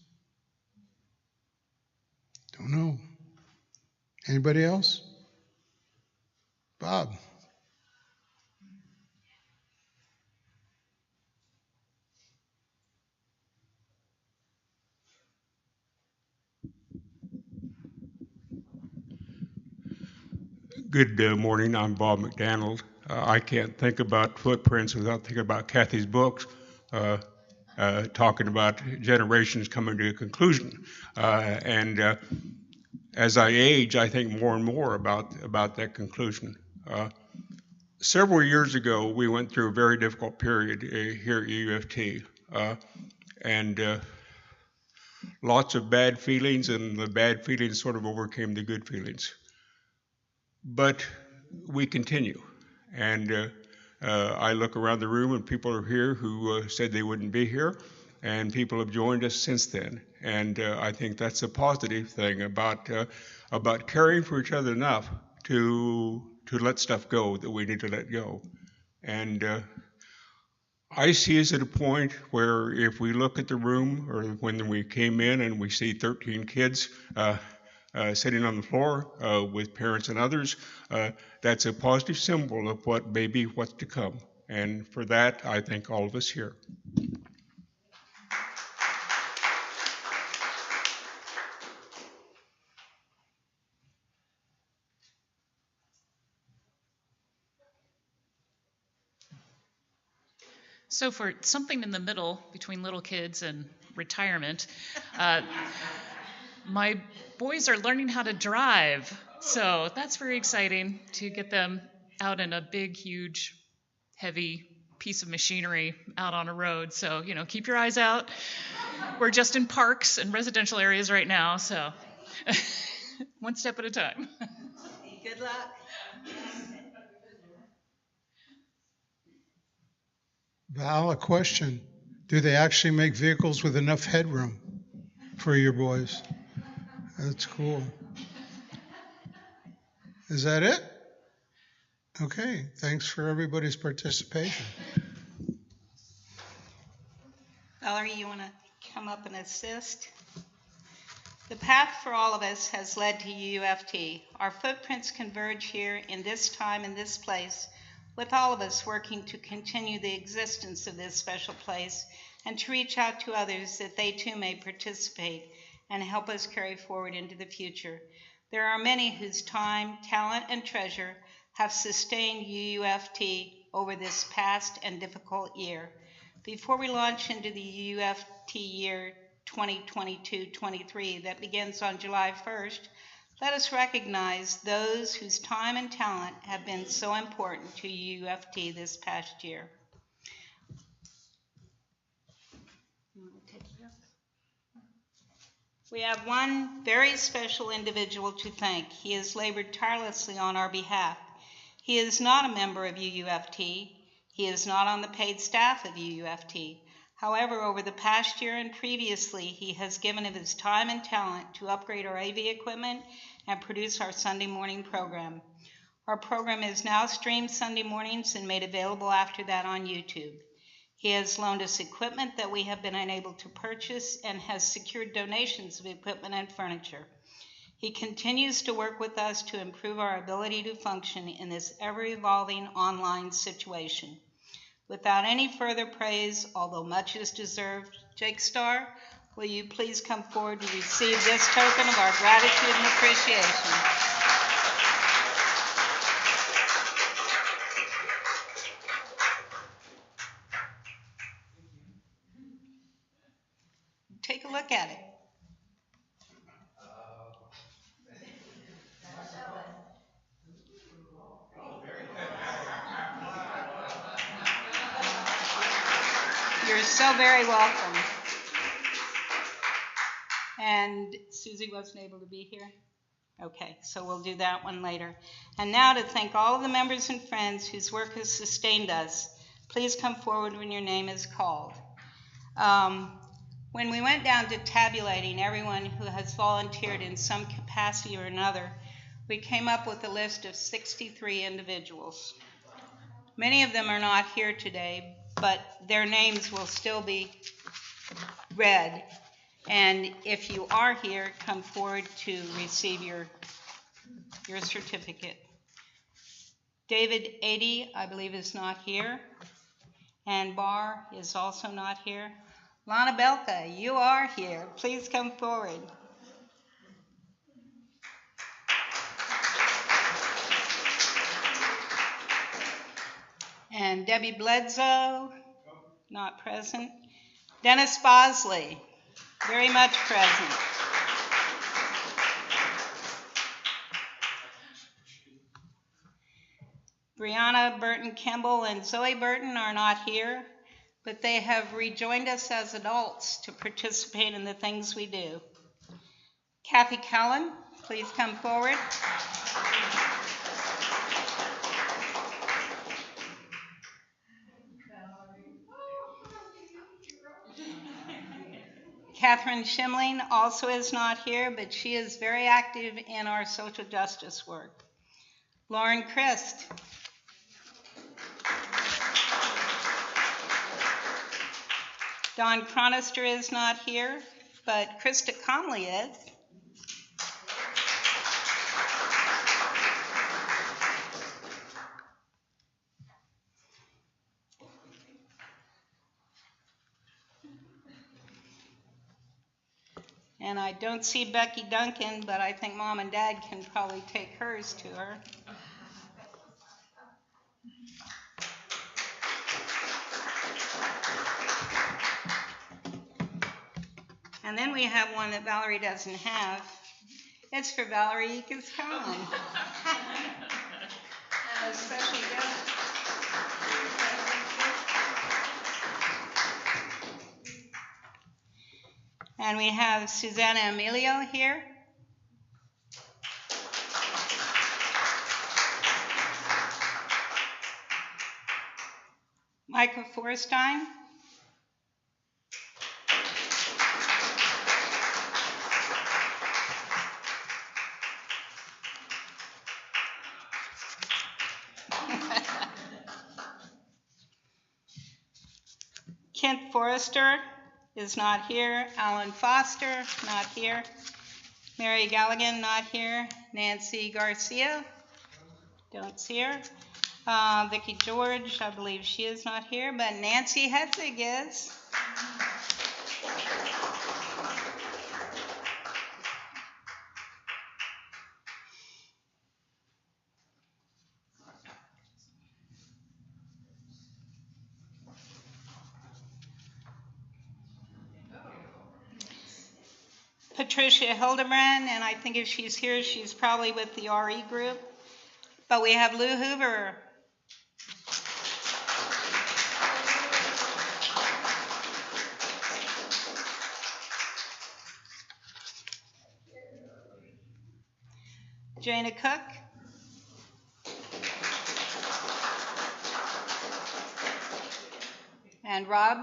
Don't know. Anybody else? Bob. Good morning. I'm Bob McDonald. I can't think about footprints without thinking about Kathy's books, talking about generations coming to a conclusion. And as I age, I think more and more about that conclusion. Several years ago, we went through a very difficult period here at UUFT, and lots of bad feelings, and the bad feelings sort of overcame the good feelings. But we continue, and I look around the room and people are here who said they wouldn't be here, and people have joined us since then. And I think that's a positive thing about caring for each other enough to let stuff go that we need to let go. And I see us at a point where if we look at the room, or when we came in and we see 13 kids sitting on the floor with parents and others, that's a positive symbol of what maybe what's to come. And for that, I thank all of us here. So for something in the middle between little kids and retirement, my boys are learning how to drive. So that's very exciting to get them out in a big, huge, heavy piece of machinery out on a road. So, keep your eyes out. We're just in parks and residential areas right now, so one step at a time. Good luck. Val, a question. Do they actually make vehicles with enough headroom for your boys? That's cool. Is that it? Okay, thanks for everybody's participation. Valerie, you want to come up and assist? The path for all of us has led to UUFT. Our footprints converge here in this time and this place, with all of us working to continue the existence of this special place and to reach out to others that they too may participate and help us carry forward into the future. There are many whose time, talent, and treasure have sustained UUFT over this past and difficult year. Before we launch into the UUFT year 2022-23 that begins on July 1st, let us recognize those whose time and talent have been so important to UUFT this past year. We have one very special individual to thank. He has labored tirelessly on our behalf. He is not a member of UUFT. He is not on the paid staff of UUFT. However, over the past year and previously, he has given of his time and talent to upgrade our AV equipment and produce our Sunday morning program. Our program is now streamed Sunday mornings and made available after that on YouTube. He has loaned us equipment that we have been unable to purchase and has secured donations of equipment and furniture. He continues to work with us to improve our ability to function in this ever-evolving online situation. Without any further praise, although much is deserved, Jake Starr, will you please come forward to receive this token of our gratitude and appreciation? Take a look at it. You're so very welcome. And Susie wasn't able to be here? Okay, so we'll do that one later. And now to thank all of the members and friends whose work has sustained us, please come forward when your name is called. When we went down to tabulating everyone who has volunteered in some capacity or another, we came up with a list of 63 individuals. Many of them are not here today, but their names will still be read. And if you are here, come forward to receive your certificate. David 80, I believe, is not here. And Barr is also not here. Lana Belka, you are here. Please come forward. And Debbie Bledsoe, not present. Dennis Bosley, very much present. Brianna Burton Kimball and Zoe Burton are not here, but they have rejoined us as adults to participate in the things we do. Kathy Callan, please come forward. Catherine Shimling also is not here, but she is very active in our social justice work. Lauren Christ. Don Chronister is not here, but Krista Conley is. And I don't see Becky Duncan, but I think Mom and Dad can probably take hers to her. And then we have one that Valerie doesn't have. It's for Valerie Eakins Khan. A special guest. And we have Susanna Emilio here. Michael Forstein. Kent Forrester is not here. Alan Foster, not here. Mary Galligan, not here. Nancy Garcia, don't see her. Vicki George, I believe she is not here, but Nancy Hetzig is. Patricia Hildebrand, and I think if she's here, she's probably with the RE group. But we have Lou Hoover. Jana Cook. And Rob.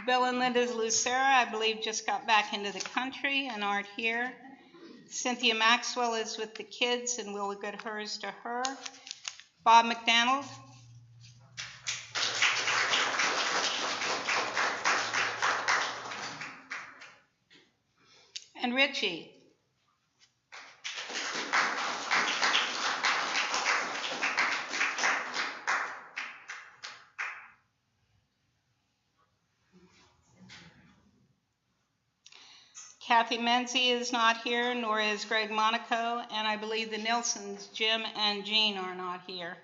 Bill and Linda Lucera, I believe, just got back into the country and aren't here. Cynthia Maxwell is with the kids, and we'll get hers to her. Bob McDonald. And Richie. Kathy Menzie is not here, nor is Greg Monaco, and I believe the Nilsons, Jim and Jean, are not here.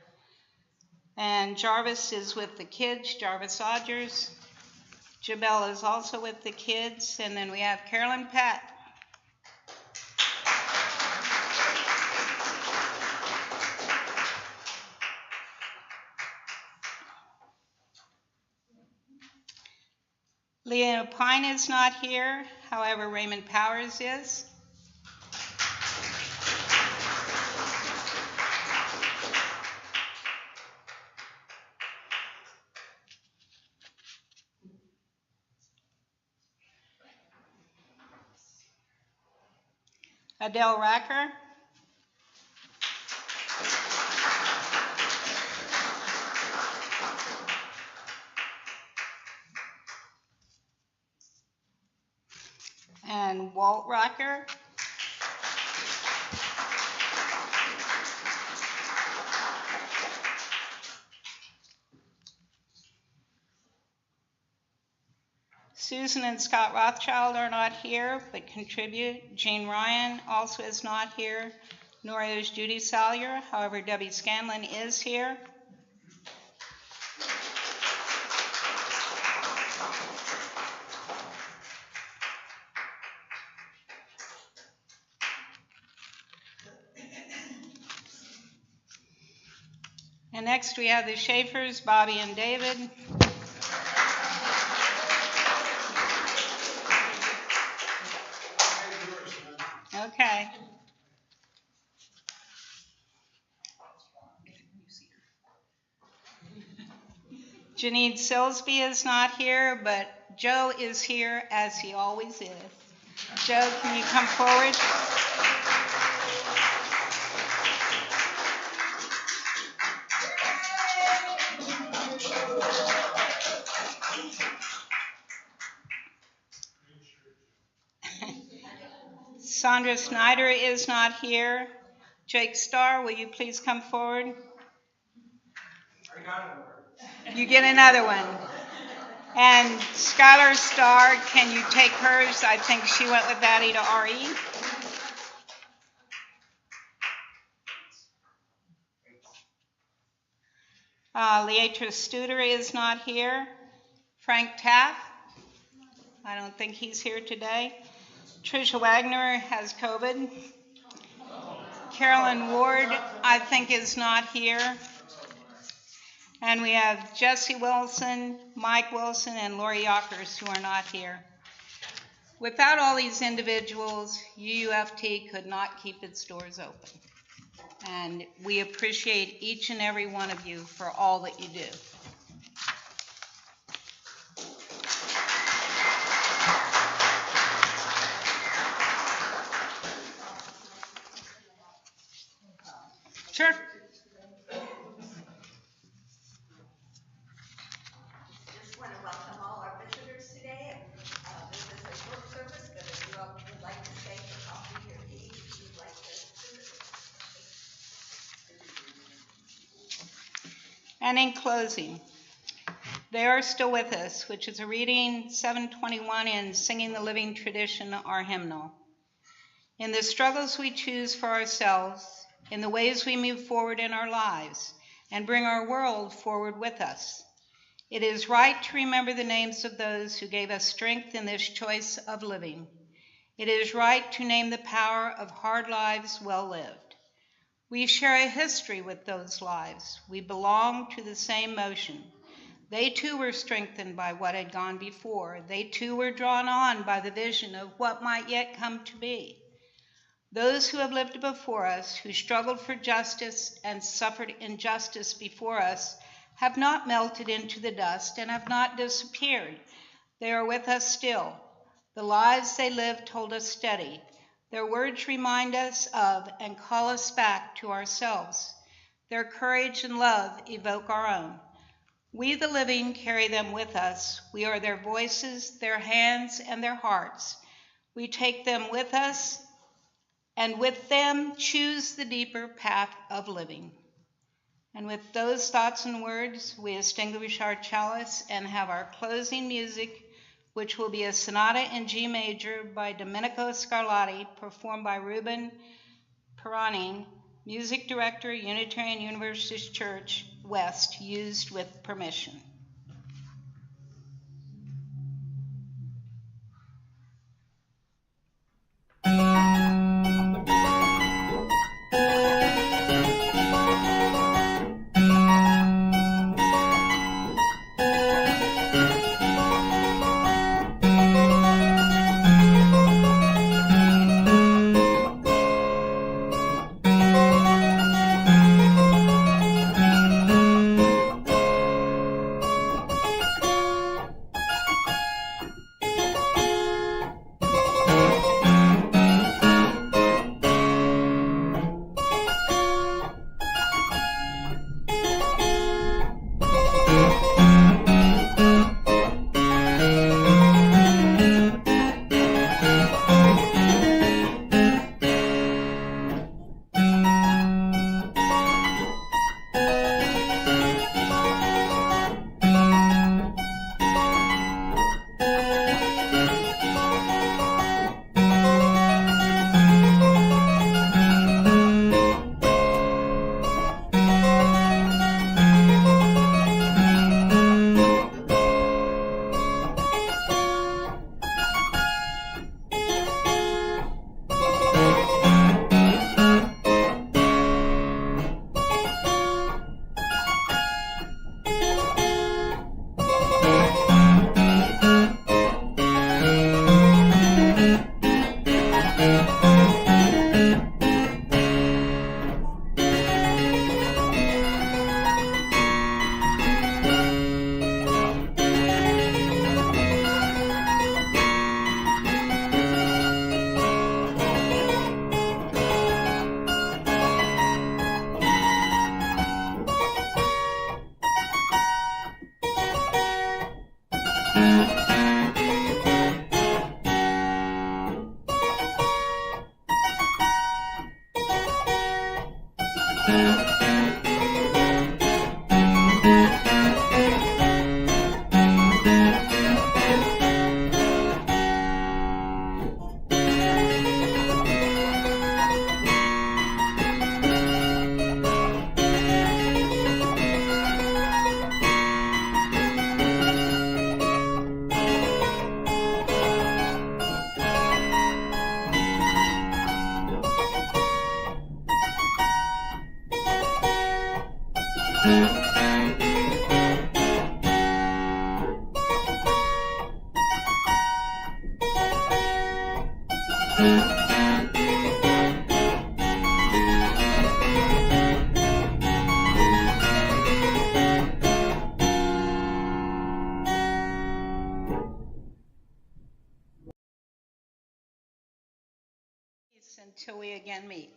And Jarvis is with the kids, Jarvis Odgers. Jabel is also with the kids. And then we have Carolyn Pat. Leah Pine is not here. However, Raymond Powers is. Adele Racker. And Walt Racker. Susan and Scott Rothschild are not here, but contribute. Jean Ryan also is not here, nor is Judy Salyer. However, Debbie Scanlon is here. And next we have the Schaeffers, Bobbi and David. Okay. Janine Silsby is not here, but Joe is here as he always is. Joe, can you come forward? Sandra Snyder is not here. Jake Starr, will you please come forward? I got it. You get another one. And Skylar Starr, can you take hers? I think she went with Addie to RE. Leatra Studer is not here. Frank Taff, I don't think he's here today. Tricia Wagner has COVID. Carolyn Ward, I think, is not here. And we have Jesse Wilson, Mike Wilson, and Lori Yockers who are not here. Without all these individuals, UUFT could not keep its doors open. And we appreciate each and every one of you for all that you do. Sure. Just want to welcome all our visitors today. This is a short service, but if you all would like to stay for coffee or tea, if you'd like to visit. And in closing, they are still with us, which is a reading 721 in Singing the Living Tradition, our hymnal. In the struggles we choose for ourselves, in the ways we move forward in our lives, and bring our world forward with us, it is right to remember the names of those who gave us strength in this choice of living. It is right to name the power of hard lives well lived. We share a history with those lives. We belong to the same motion. They too were strengthened by what had gone before. They too were drawn on by the vision of what might yet come to be. Those who have lived before us, who struggled for justice and suffered injustice before us, have not melted into the dust and have not disappeared. They are with us still. The lives they lived hold us steady. Their words remind us of and call us back to ourselves. Their courage and love evoke our own. We, the living, carry them with us. We are their voices, their hands, and their hearts. We take them with us, and with them choose the deeper path of living. And with those thoughts and words, we extinguish our chalice and have our closing music, which will be a sonata in G major by Domenico Scarlatti, performed by Ruben Perroni, music director, Unitarian Universalist Church, west used with permission. Until we again meet.